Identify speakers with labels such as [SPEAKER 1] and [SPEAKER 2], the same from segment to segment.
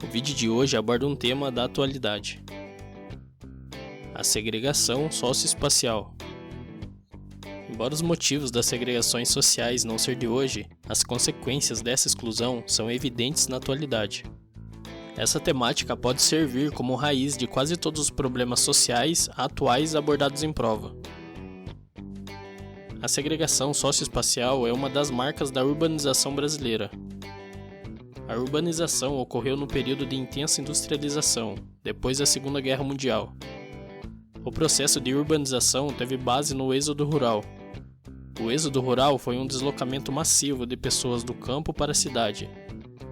[SPEAKER 1] O vídeo de hoje aborda um tema da atualidade: a segregação socioespacial. Embora os motivos das segregações sociais não ser de hoje, as consequências dessa exclusão são evidentes na atualidade. Essa temática pode servir como raiz de quase todos os problemas sociais atuais abordados em prova. A segregação socioespacial é uma das marcas da urbanização brasileira. A urbanização ocorreu no período de intensa industrialização, depois da Segunda Guerra Mundial. O processo de urbanização teve base no êxodo rural. O êxodo rural foi um deslocamento massivo de pessoas do campo para a cidade.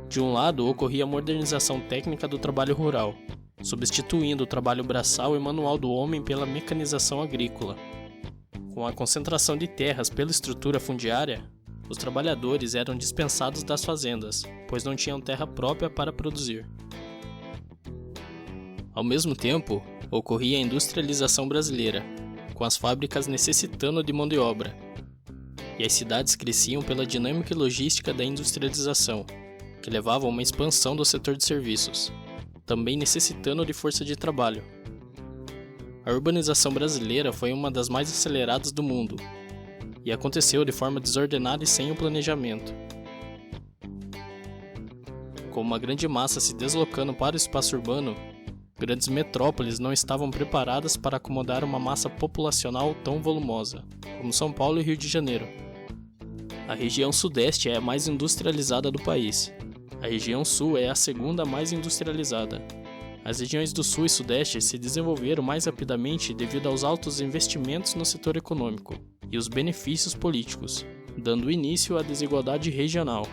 [SPEAKER 1] De um lado, ocorria a modernização técnica do trabalho rural, substituindo o trabalho braçal e manual do homem pela mecanização agrícola. Com a concentração de terras pela estrutura fundiária, os trabalhadores eram dispensados das fazendas, pois não tinham terra própria para produzir. Ao mesmo tempo, ocorria a industrialização brasileira, com as fábricas necessitando de mão de obra. E as cidades cresciam pela dinâmica e logística da industrialização, que levava a uma expansão do setor de serviços, também necessitando de força de trabalho. A urbanização brasileira foi uma das mais aceleradas do mundo, e aconteceu de forma desordenada e sem um planejamento. Com uma grande massa se deslocando para o espaço urbano, grandes metrópoles não estavam preparadas para acomodar uma massa populacional tão volumosa, como São Paulo e Rio de Janeiro. A região sudeste é a mais industrializada do país. A região sul é a segunda mais industrializada. As regiões do sul e sudeste se desenvolveram mais rapidamente devido aos altos investimentos no setor econômico e os benefícios políticos, dando início à desigualdade regional.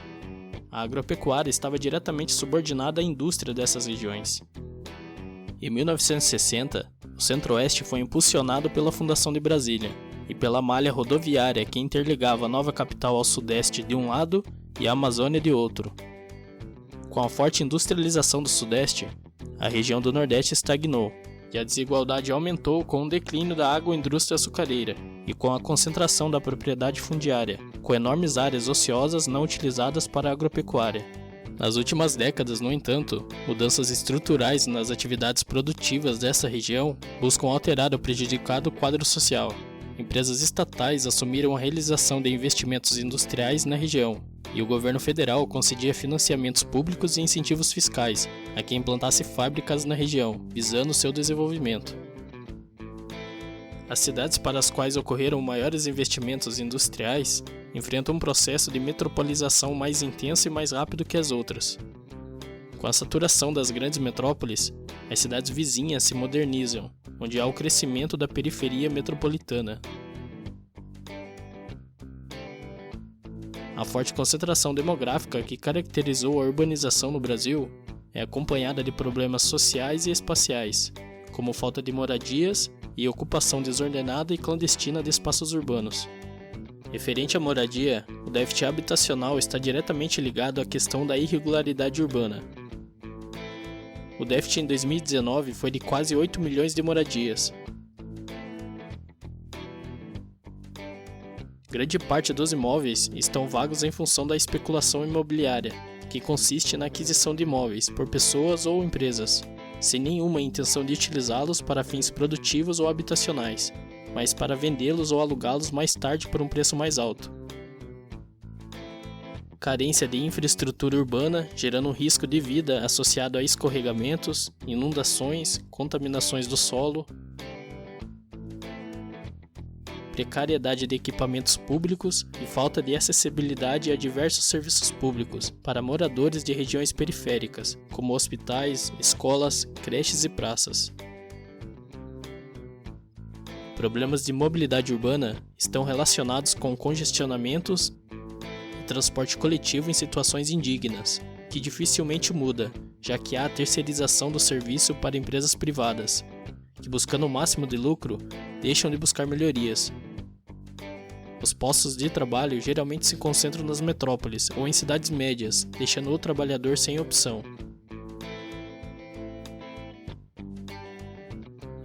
[SPEAKER 1] A agropecuária estava diretamente subordinada à indústria dessas regiões. Em 1960, o Centro-Oeste foi impulsionado pela fundação de Brasília e pela malha rodoviária que interligava a nova capital ao Sudeste de um lado e a Amazônia de outro. Com a forte industrialização do Sudeste, a região do Nordeste estagnou e a desigualdade aumentou com o declínio da agroindústria açucareira e com a concentração da propriedade fundiária, com enormes áreas ociosas não utilizadas para a agropecuária. Nas últimas décadas, no entanto, mudanças estruturais nas atividades produtivas dessa região buscam alterar o prejudicado quadro social. Empresas estatais assumiram a realização de investimentos industriais na região, e o governo federal concedia financiamentos públicos e incentivos fiscais a quem implantasse fábricas na região, visando seu desenvolvimento. As cidades para as quais ocorreram maiores investimentos industriais enfrentam um processo de metropolização mais intenso e mais rápido que as outras. Com a saturação das grandes metrópoles, as cidades vizinhas se modernizam, onde há o crescimento da periferia metropolitana. A forte concentração demográfica que caracterizou a urbanização no Brasil é acompanhada de problemas sociais e espaciais, como falta de moradias e ocupação desordenada e clandestina de espaços urbanos. Referente à moradia, o déficit habitacional está diretamente ligado à questão da irregularidade urbana. O déficit em 2019 foi de quase 8 milhões de moradias. Grande parte dos imóveis estão vagos em função da especulação imobiliária, que consiste na aquisição de imóveis por pessoas ou empresas, sem nenhuma intenção de utilizá-los para fins produtivos ou habitacionais, mas para vendê-los ou alugá-los mais tarde por um preço mais alto. Carência de infraestrutura urbana, gerando um risco de vida associado a escorregamentos, inundações, contaminações do solo, precariedade de equipamentos públicos e falta de acessibilidade a diversos serviços públicos para moradores de regiões periféricas, como hospitais, escolas, creches e praças. Problemas de mobilidade urbana estão relacionados com congestionamentos e transporte coletivo em situações indignas, que dificilmente muda, já que há a terceirização do serviço para empresas privadas, que buscando o máximo de lucro, deixam de buscar melhorias. Os postos de trabalho geralmente se concentram nas metrópoles ou em cidades médias, deixando o trabalhador sem opção.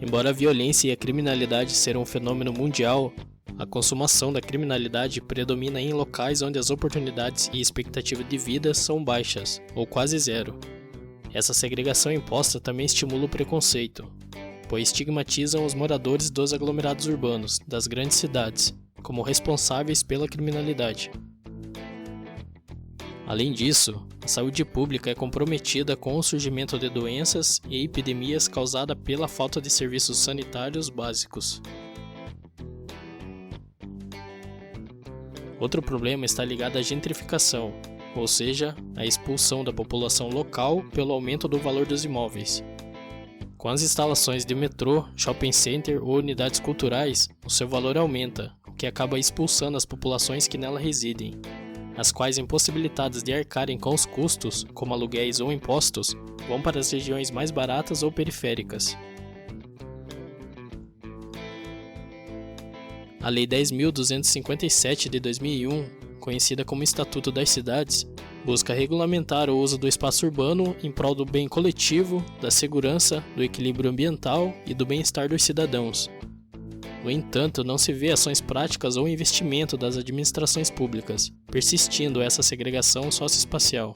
[SPEAKER 1] Embora a violência e a criminalidade sejam um fenômeno mundial, a consumação da criminalidade predomina em locais onde as oportunidades e expectativa de vida são baixas, ou quase zero. Essa segregação imposta também estimula o preconceito, pois estigmatizam os moradores dos aglomerados urbanos das grandes cidades como responsáveis pela criminalidade. Além disso, a saúde pública é comprometida com o surgimento de doenças e epidemias causadas pela falta de serviços sanitários básicos. Outro problema está ligado à gentrificação, ou seja, a expulsão da população local pelo aumento do valor dos imóveis. Com as instalações de metrô, shopping center ou unidades culturais, o seu valor aumenta, o que acaba expulsando as populações que nela residem, as quais, impossibilitadas de arcarem com os custos, como aluguéis ou impostos, vão para as regiões mais baratas ou periféricas. A Lei 10.257 de 2001, conhecida como Estatuto das Cidades, busca regulamentar o uso do espaço urbano em prol do bem coletivo, da segurança, do equilíbrio ambiental e do bem-estar dos cidadãos. No entanto, não se vê ações práticas ou investimento das administrações públicas, persistindo essa segregação socioespacial.